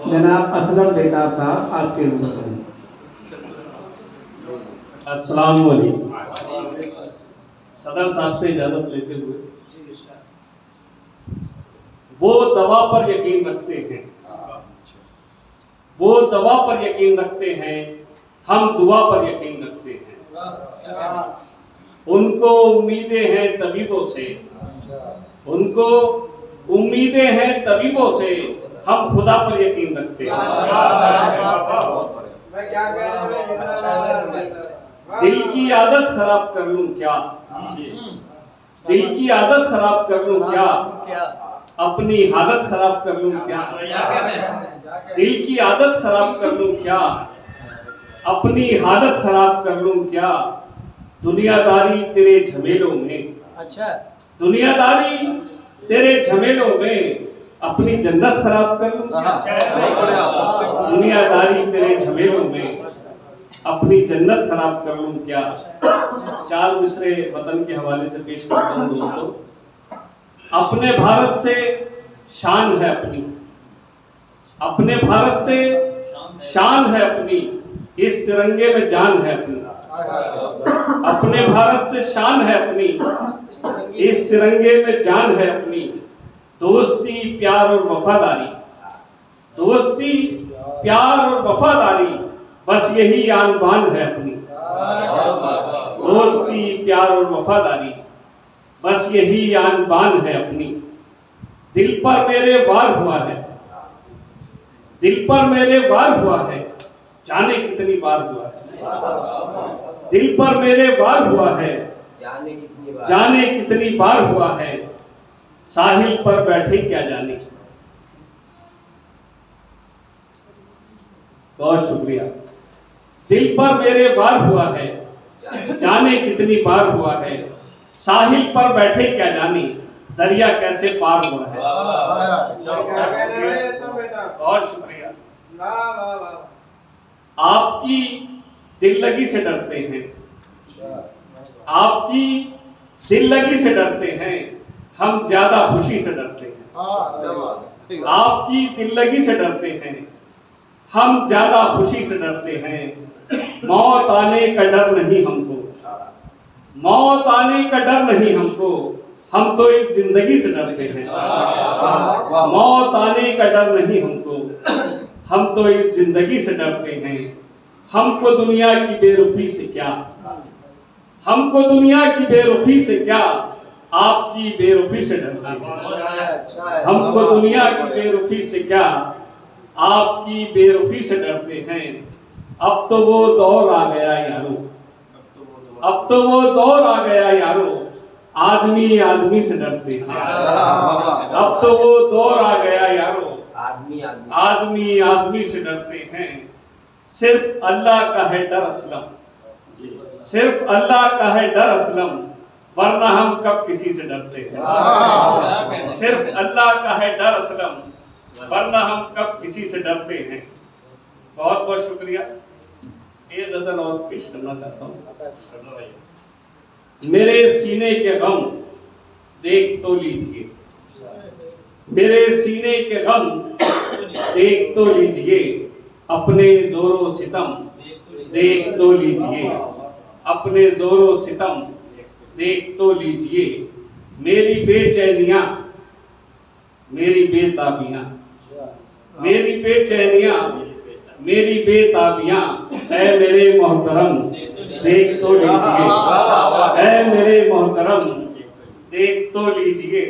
जनाब असलम बेताब साहब आपके रूबरू हैं। अस्सलाम वालेकुम। सदर साहब से इजाजत लेते हुए, वो दवा पर यकीन रखते हैं, वो दवा पर यकीन रखते हैं, हम दुआ पर यकीन रखते हैं। उनको उम्मीदें हैं तबीबों से, उनको उम्मीदें हैं तबीबों से, हम खुदा पर यकीन रखते हैं। दिल की आदत खराब कर लूं क्या, दिल की आदत खराब कर लूं क्या, अपनी हालत खराब कर लूं क्या, दिल की आदत खराब कर लूं क्या, अपनी हालत खराब कर लूं क्या, दुनियादारी तेरे झमेलों में, अच्छा दुनियादारी तेरे झमेलों में, अपनी जन्नत खराब कर लूं क्या, दुनियादारी तेरे झमेलों में, अपनी जन्नत खराब कर लूं क्या। चार मिसरे वतन के हवाले से पेश करता हूं दोस्तों। अपने भारत से शान है अपनी, अपने भारत से शान है अपनी, इस तिरंगे में जान है अपनी। अपने भारत से शान है अपनी, इस तिरंगे में जान है अपनी। दोस्ती प्यार और वफादारी, दोस्ती प्यार और वफादारी, बस यही आन बान है अपनी। दोस्ती प्यार और वफादारी, बस यही आन बान है अपनी। दिल पर मेरे वार हुआ है, दिल पर मेरे वार हुआ है, जाने कितनी बार हुआ है। दिल पर मेरे वार हुआ है, जाने कितनी बार हुआ है, साहिल पर बैठे क्या जाने। बहुत शुक्रिया। दिल पर मेरे वार हुआ है, जाने कितनी बार हुआ है, साहिल पर बैठे क्या जाने, दरिया कैसे पार हुआ है। बहुत शुक्रिया। आपकी दिल लगी से डरते हैं, आपकी दिल लगी से डरते हैं, हम ज्यादा खुशी से डरते हैं। आपकी दिल लगी से डरते हैं, हम ज्यादा खुशी से डरते हैं। मौत आने का डर नहीं हमको, मौत आने का डर नहीं हमको, हम तो इस जिंदगी से डरते हैं। मौत आने का डर नहीं हमको, हम तो इस जिंदगी से डरते हैं। हमको दुनिया की बेरुखी से क्या, हमको दुनिया की बेरुखी से क्या, आपकी बेरुखी से डरते हैं। हमको दुनिया की बेरुखी से क्या, आपकी बेरुखी से डरते हैं। अब तो वो दौर आ गया यारो, अब तो वो दौर आ गया यारो, आदमी आदमी से डरते हैं। अब तो वो दौर आ गया यारो, आदमी आदमी से डरते हैं। सिर्फ अल्लाह का है डर असलम, सिर्फ अल्लाह का है डर असलम, वरना हम कब किसी से डरते हैं। सिर्फ अल्लाह का है डर असलम, वरना हम कब किसी से डरते हैं। बहुत बहुत शुक्रिया। एक गजल और पेश करना चाहता हूँ। मेरे सीने के गम देख तो लीजिए, मेरे सीने के गम देख तो लीजिए, अपने जोरों सितम देख तो लीजिए, अपने जोरों सितम देख तो लीजिए। मेरी बेचैनियां, मेरी बेताबियां, मेरी बेचैनियां, मेरी बेताबियां, ऐ मेरे मोहतरम देख तो लीजिए, ऐ मेरे मोहतरम देख तो लीजिए।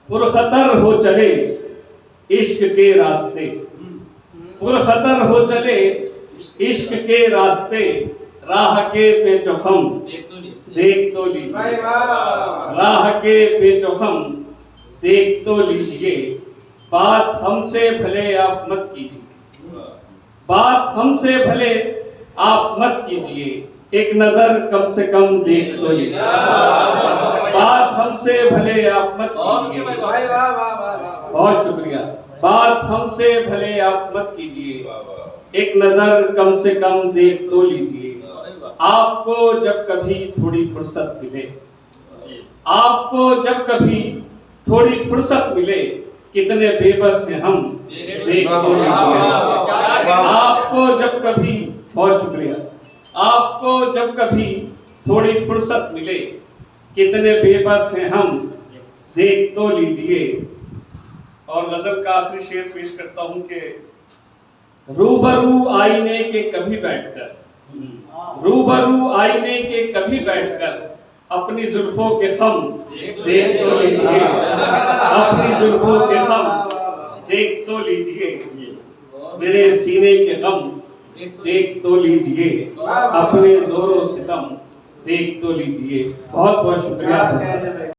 पुरखतर हो चले इश्क के रास्ते, पुरखतर हो चले इश्क के रास्ते, राह के पेचोखम देख तो लीजिए, राह के पेचोखम देख तो लीजिए। बात हमसे भले आप मत कीजिए, बात हमसे भले आप मत कीजिए, एक नजर कम से कम देख तो लीजिए। बात हमसे भले आप मत कीजिए, बहुत शुक्रिया। बात हमसे भले आप मत कीजिए, एक नजर कम से कम देख तो लीजिए। आपको जब कभी थोड़ी फुर्सत मिले, आपको जब कभी थोड़ी फुर्सत मिले, कितने बेबस हैं हम, देख तो लीजिए। आपको जब कभी, बहुत शुक्रिया, आपको जब कभी थोड़ी फुर्सत मिले, कितने बेबस हैं हम, देख तो लीजिए। और गजल का आखिरी शेर पेश करता हूं कि रूबरू आईने के कभी बैठकर, रूबरू आईने के कभी बैठकर अपनी जुल्फों के खम देख तो लीजिए, अपनी जुल्फों के खम देख तो लीजिए, मेरे सीने के गम देख तो लीजिए, अपने जोरों सितम देख तो लीजिए। बहुत बहुत शुक्रिया।